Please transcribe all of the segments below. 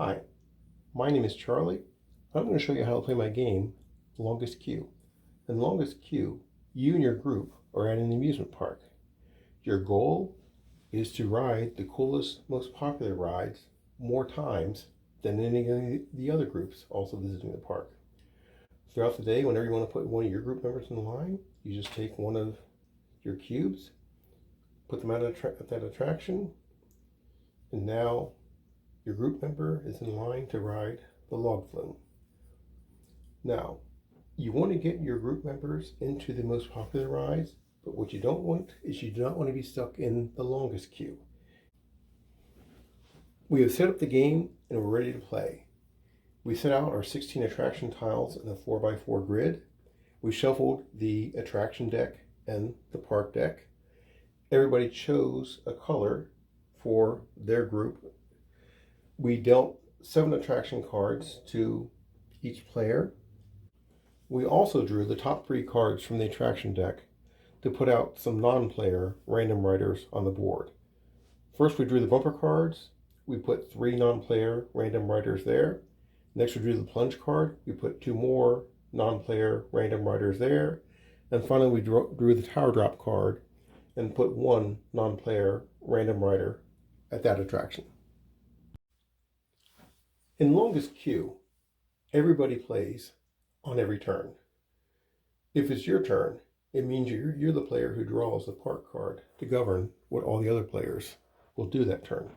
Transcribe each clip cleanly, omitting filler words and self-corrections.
Hi, my name is Charlie. I'm going to show you how to play my game, Longest Queue. In Longest Queue, you and your group are at an amusement park. Your goal is to ride the coolest, most popular rides more times than any of the other groups also visiting the park. Throughout the day, whenever you want to put one of your group members in line, you just take one of your cubes, put them at that attraction, and now your group member is in line to ride the log flume. Now, you want to get your group members into the most popular rides, but what you don't want is you do not want to be stuck in the longest queue. We have set up the game and we're ready to play. We set out our 16 attraction tiles in a 4x4 grid. We shuffled the attraction deck and the park deck. Everybody chose a color for their group. We dealt 7 attraction cards to each player. We also drew the top 3 cards from the attraction deck to put out some non-player random riders on the board. First we drew the bumper cards. We put 3 non-player random riders there. Next we drew the plunge card. We put 2 more non-player random riders there. And finally we drew the tower drop card and put 1 non-player random rider at that attraction. In Longest Queue, everybody plays on every turn. If it's your turn, it means you're the player who draws the park card to govern what all the other players will do that turn.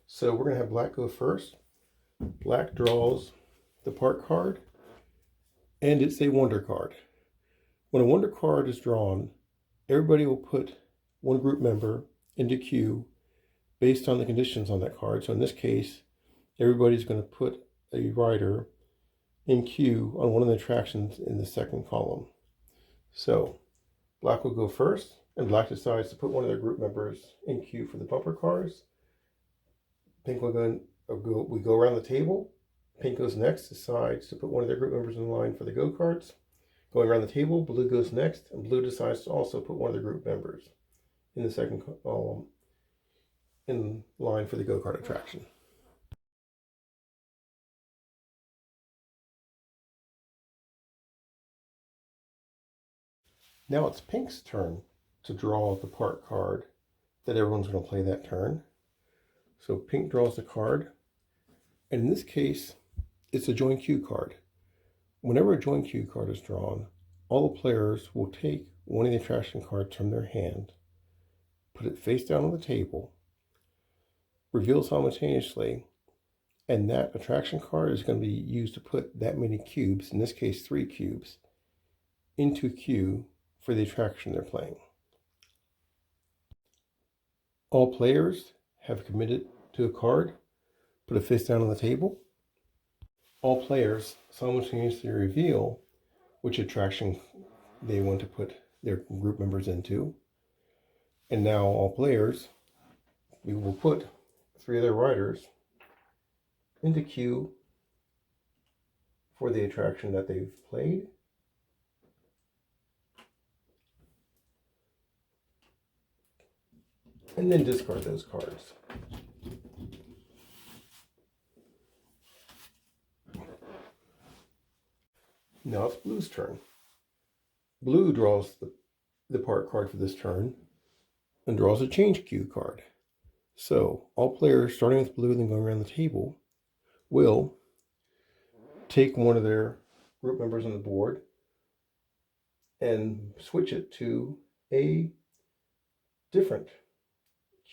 So we're going to have black go first. Black draws the park card, and it's a wonder card. When a wonder card is drawn, everybody will put one group member into queue based on the conditions on that card. So in this case, everybody's going to put a rider in queue on one of the attractions in the second column. So black will go first, and black decides to put one of their group members in queue for the bumper cars. Pink will we go around the table. Pink goes next, decides to put one of their group members in line for the go-karts. Going around the table, blue goes next, and blue decides to also put one of their group members in the second column in line for the go-kart attraction. Now it's Pink's turn to draw the park card that everyone's going to play that turn. So Pink draws the card, and in this case, it's a join queue card. Whenever a join queue card is drawn, all the players will take one of the attraction cards from their hand, put it face down on the table, reveal simultaneously, and that attraction card is going to be used to put that many cubes, in this case 3 cubes, into queue for the attraction they're playing. All players have committed to a card, put it face down on the table. All players simultaneously reveal which attraction they want to put their group members into. And now all players, we will put 3 other riders into queue for the attraction that they've played. And then discard those cards. Now it's Blue's turn. Blue draws the park card for this turn and draws a change queue card. So all players, starting with Blue and then going around the table, will take one of their group members on the board and switch it to a different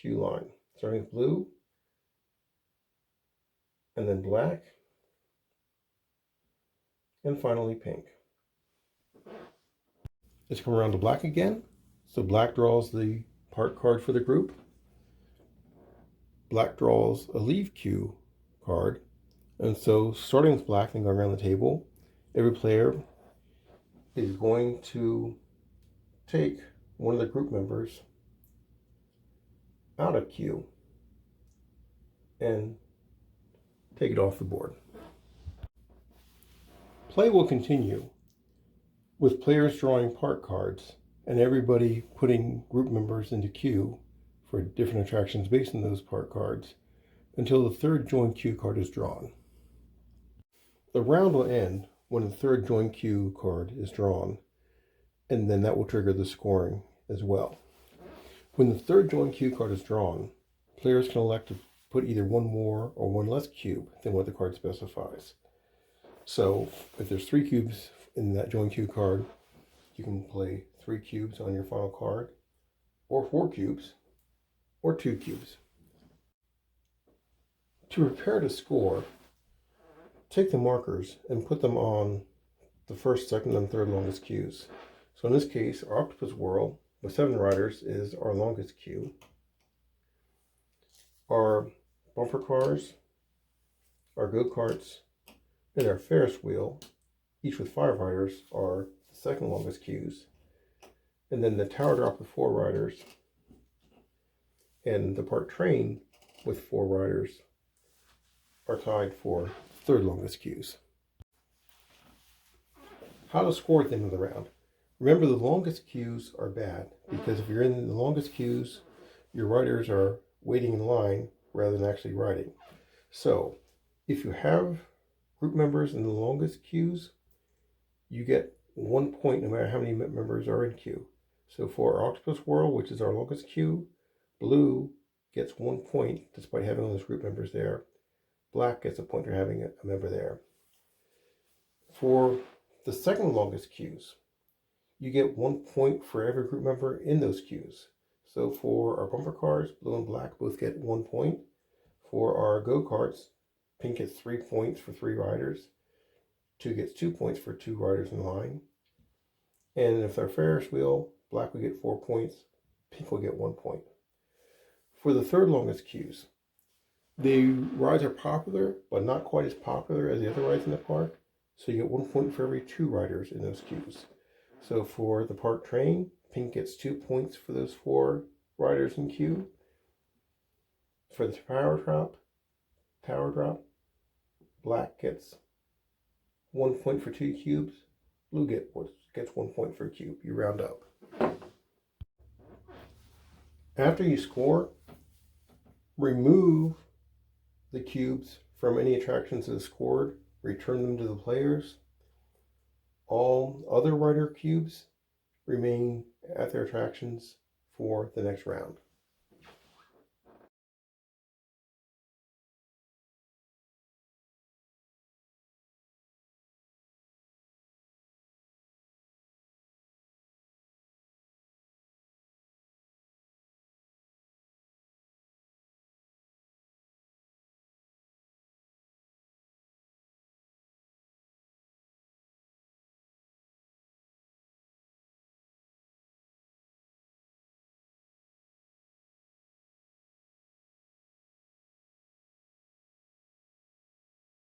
queue line, starting with Blue and then black and finally Pink. Let's come around to black again. So black draws the park card for the group. Black draws a leave queue card. And so starting with black and going around the table, every player is going to take one of the group members out of queue and take it off the board. Play will continue with players drawing park cards and everybody putting group members into queue for different attractions based on those park cards until the third joined cue card is drawn. The round will end when the third joined cue card is drawn, and then that will trigger the scoring as well. When the third joined cue card is drawn, players can elect to put either one more or one less cube than what the card specifies. So if there's 3 cubes in that joined cue card, you can play 3 cubes on your final card, or 4 cubes, or 2 cubes. To prepare to score, take the markers and put them on the first, second, and third longest cues. So in this case, our octopus whirl with 7 riders is our longest cue. Our bumper cars, our go-karts, and our Ferris wheel, each with 5 riders, are the second longest cues. And then the tower drop with 4 riders and the park train with 4 riders are tied for third longest cues. How to score at the end of the round. Remember, the longest cues are bad because if you're in the longest cues, your riders are waiting in line rather than actually riding. So if you have group members in the longest cues, you get 1 point no matter how many members are in queue. So for our octopus whirl, which is our longest queue, blue gets 1 point despite having all those group members there. Black gets a point for having a member there. For the second longest cues, you get 1 point for every group member in those cues. So for our bumper cars, blue and black both get 1 point. For our go-karts, pink gets 3 points for 3 riders. 2 gets 2 points for 2 riders in line. And if they're Ferris wheel, black will get 4 points, pink will get 1 point. For the third longest cues, the rides are popular, but not quite as popular as the other rides in the park. So you get 1 point for every 2 riders in those cues. So for the park train, pink gets 2 points for those 4 riders in queue. For the tower drop, black gets 1 point for 2 cubes. Blue gets 1 point for a cube. You round up. After you score, remove the cubes from any attractions that are scored. Return them to the players. All other rider cubes remain at their attractions for the next round.